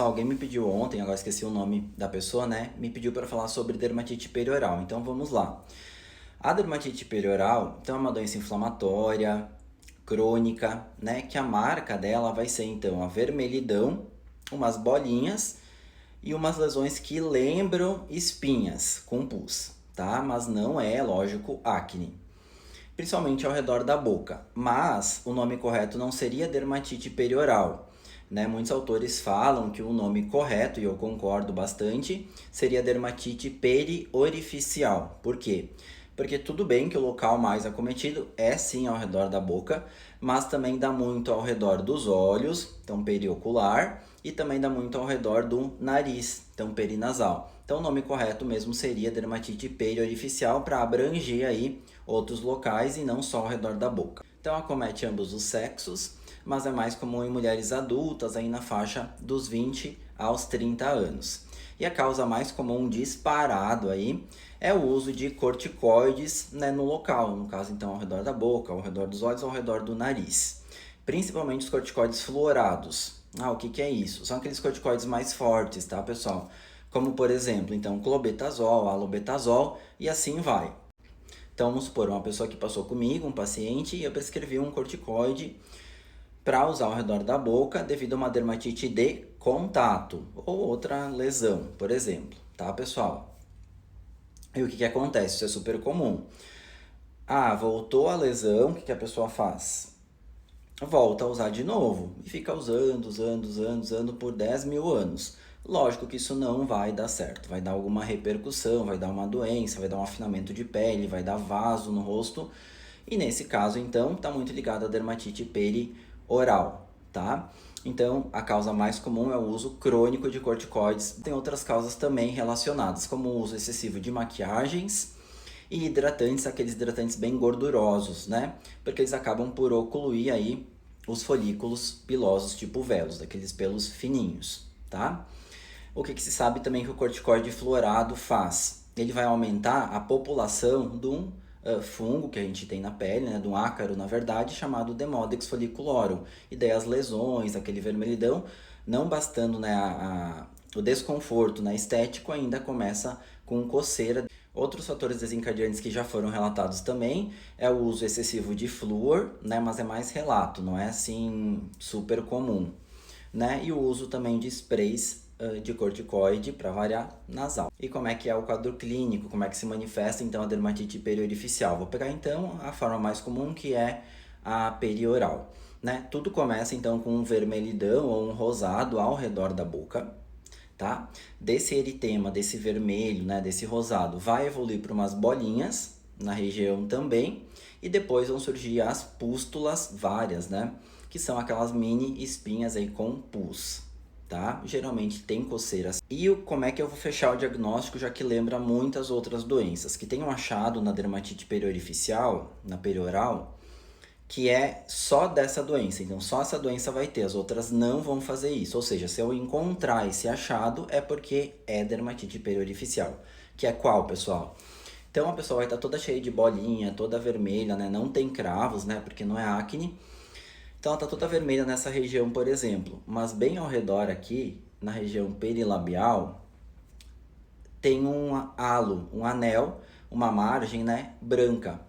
pessoal, alguém me pediu ontem, agora esqueci o nome da pessoa, né? Me pediu para falar sobre dermatite perioral. Então vamos lá. A dermatite perioral, então, é uma doença inflamatória, crônica, né? Que a marca dela vai ser então a vermelhidão, umas bolinhas e umas lesões que lembram espinhas com pus, tá? Mas não é, lógico, acne. Principalmente ao redor da boca. Mas o nome correto não seria dermatite perioral, né? Muitos autores falam que o nome correto, e eu concordo bastante, seria dermatite periorificial. Por quê? Porque tudo bem que o local mais acometido é sim ao redor da boca, mas também dá muito ao redor dos olhos, então periocular, e também dá muito ao redor do nariz, então perinasal. Então o nome correto mesmo seria dermatite periorificial para abranger aí outros locais e não só ao redor da boca. Então acomete ambos os sexos, mas é mais comum em mulheres adultas aí na faixa dos 20 aos 30 anos. E a causa mais comum disparado aí é o uso de corticoides, né, no local, no caso então ao redor da boca, ao redor dos olhos, ao redor do nariz. Principalmente os corticoides fluorados. O que é isso? São aqueles corticoides mais fortes, tá, pessoal? Como por exemplo, então clobetasol, alobetazol e assim vai. Então vamos supor, uma pessoa que passou comigo, um paciente, e eu prescrevi um corticoide para usar ao redor da boca devido a uma dermatite de contato ou outra lesão, por exemplo, tá, pessoal? E o que acontece? Isso é super comum. Voltou a lesão, o que a pessoa faz? Volta a usar de novo e fica usando por 10 mil anos. Lógico que isso não vai dar certo, vai dar alguma repercussão, vai dar uma doença, vai dar um afinamento de pele, vai dar vaso no rosto. E nesse caso, então, está muito ligado à dermatite perioral, tá? Então, a causa mais comum é o uso crônico de corticoides. Tem outras causas também relacionadas, como o uso excessivo de maquiagens e hidratantes, aqueles hidratantes bem gordurosos, né? Porque eles acabam por ocluir aí os folículos pilosos, tipo velos, daqueles pelos fininhos, tá? O que se sabe também que o corticoide fluorado faz? Ele vai aumentar a população de um fungo que a gente tem na pele, né, de um ácaro, na verdade, chamado Demodex folliculorum. E daí as lesões, aquele vermelhidão, não bastando, né, o desconforto, né, estético, ainda começa com coceira. Outros fatores desencadeantes que já foram relatados também é o uso excessivo de flúor, né, mas é mais relato, não é assim super comum, né? E o uso também de sprays de corticoide, para variar, nasal. E como é que é o quadro clínico, como é que se manifesta então a dermatite periorificial? Vou pegar então a forma mais comum, que é a perioral, né? Tudo começa então com um vermelhidão ou um rosado ao redor da boca, tá? Desse eritema, desse vermelho, né, desse rosado, vai evoluir para umas bolinhas na região também, e depois vão surgir as pústulas várias, né? Que são aquelas mini espinhas aí com pus, tá? Geralmente tem coceiras. E como é que eu vou fechar o diagnóstico, já que lembra muitas outras doenças que tenham achado na dermatite periorificial, na perioral, que é só dessa doença. Então, só essa doença vai ter, as outras não vão fazer isso. Ou seja, se eu encontrar esse achado, é porque é dermatite periorificial. Que é qual, pessoal? Então, a pessoa vai estar toda cheia de bolinha, toda vermelha, né? Não tem cravos, né? Porque não é acne. Então, ela tá toda vermelha nessa região, por exemplo. Mas bem ao redor aqui, na região perilabial, tem um halo, um anel, uma margem, né, branca.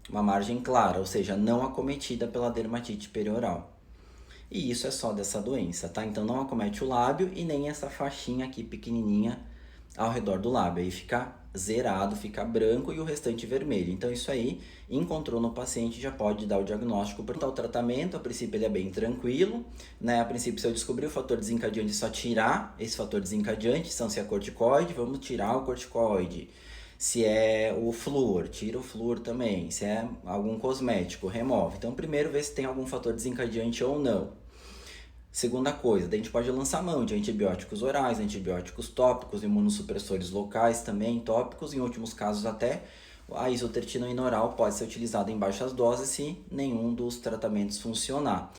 Uma margem clara, ou seja, não acometida pela dermatite perioral. E isso é só dessa doença, tá? Então não acomete o lábio e nem essa faixinha aqui pequenininha ao redor do lábio. Aí fica zerado, fica branco e o restante vermelho. Então isso aí, encontrou no paciente, já pode dar o diagnóstico. Para o tratamento, a princípio ele é bem tranquilo, né? A princípio, se eu descobrir o fator desencadeante, é só tirar esse fator desencadeante. Então se é corticoide, vamos tirar o corticoide. Se é o flúor, tira o flúor também. Se é algum cosmético, remove. Então, primeiro, ver se tem algum fator desencadeante ou não. Segunda coisa, daí a gente pode lançar mão de antibióticos orais, antibióticos tópicos, imunossupressores locais também, tópicos. Em últimos casos, até a isotretinoína oral pode ser utilizada em baixas doses se nenhum dos tratamentos funcionar.